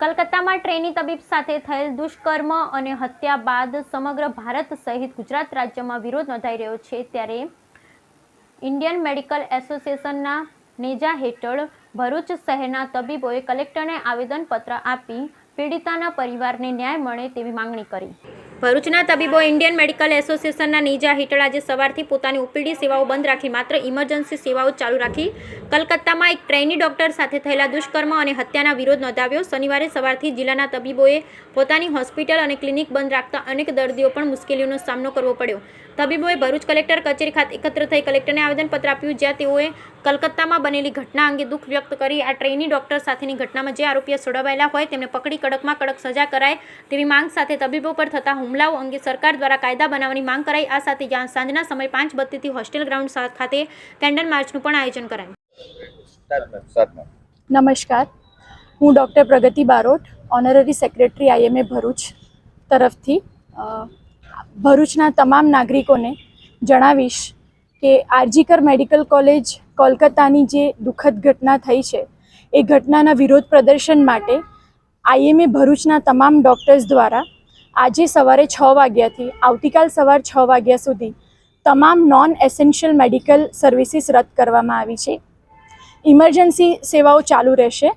કલકત્તામાં trainee તબીબ સાથે થયેલ દુષ્કર્મ અને હત્યા બાદ સમગ્ર ભારત સહિત ગુજરાત રાજ્યમાં વિરોધ નોંધાઈ રહ્યો છે ત્યારે ઇન્ડિયન મેડિકલ એસોસિએશનના નેજા હેઠળ ભરૂચ શહેરના તબીબોએ કલેક્ટરને આવેદનપત્ર આપી પીડિતાના પરિવારને ન્યાય મળે તેવી માંગણી કરી। ભરૂચના તબીબો ઇન્ડિયન મેડિકલ એસોસિએશનના નેજા હેઠળ આજે સવારથી પોતાની ઓપીડી સેવાઓ બંધ રાખી માત્ર ઇમરજન્સી સેવાઓ ચાલુ રાખી કલકત્તામાં એક ટ્રેની ડોક્ટર સાથે થયેલા દુષ્કર્મ અને હત્યાના વિરોધ નોંધાવ્યો। શનિવારે સવારથી જિલ્લાના તબીબોએ પોતાની હોસ્પિટલ અને ક્લિનિક બંધ રાખતા અનેક દર્દીઓ પણ મુશ્કેલીઓનો સામનો કરવો પડ્યો। તબીબોએ ભરૂચ કલેક્ટર કચેરી ખાતે એકત્ર થઈ કલેક્ટરને આવેદનપત્ર આપ્યું, જ્યાં તેઓએ કલકત્તામાં બનેલી ઘટના અંગે દુઃખ વ્યક્ત કરી આ ટ્રેની ડોક્ટર સાથેની ઘટનામાં જે આરોપીઓ છોડાવાયેલા હોય તેમને પકડી કડકમાં કડક સજા કરાય તેવી માંગ સાથે તબીબો પર થતા હુમલાઓ અંગે સરકાર દ્વારા કાયદા બનાવવાની માંગ કરાઈ। આ સાથે સાંજના સમયે 5:32થી હોસ્ટેલ ગ્રાઉન્ડ ખાતે કેન્ડલ માર્ચનું પણ આયોજન કરાયું। નમસ્કાર, હું doctor Pragati Barot, honorary secretary IMA Bharuch તરફથી ભરૂચના તમામ નાગરિકોને જણાવીશ કે આરજીકર મેડિકલ કોલેજ કોલકાતાની જે દુઃખદ ઘટના થઈ છે એ ઘટનાના વિરોધ પ્રદર્શન માટે IMA ભરૂચના તમામ ડૉક્ટર્સ દ્વારા આજે સવારે 6 વાગ્યાથી આવતીકાલ સવાર 6 વાગ્યા સુધી તમામ નોન એસેન્શિયલ મેડિકલ સર્વિસીસ રદ કરવામાં આવી છે। ઇમરજન્સી સેવાઓ ચાલુ રહેશે।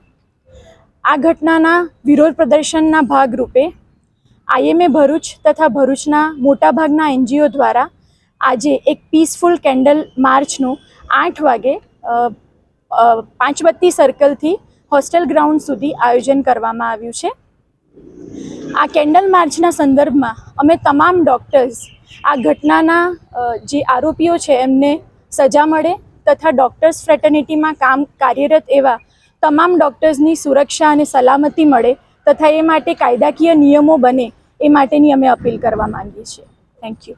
આ ઘટનાના વિરોધ પ્રદર્શનના ભાગરૂપે IMA ભરૂચ તથા ભરૂચના મોટાભાગના NGO દ્વારા આજે એક પીસફુલ કેન્ડલ માર્ચનું 8 વાગે 5:32 સર્કલથી હોસ્ટેલ ગ્રાઉન્ડ સુધી આયોજન કરવામાં આવ્યું છે। આ કેન્ડલ માર્ચના સંદર્ભમાં અમે તમામ ડૉક્ટર્સ આ ઘટનાના જે આરોપીઓ છે એમને સજા મળે તથા ડૉક્ટર્સ ફ્રેટર્નિટીમાં કાર્યરત એવા તમામ ડૉક્ટર્સની સુરક્ષા અને સલામતી મળે તથા એ માટે કાયદાકીય નિયમો બને એ માટેની અમે અપીલ કરવા માંગીએ છીએ। Thank you.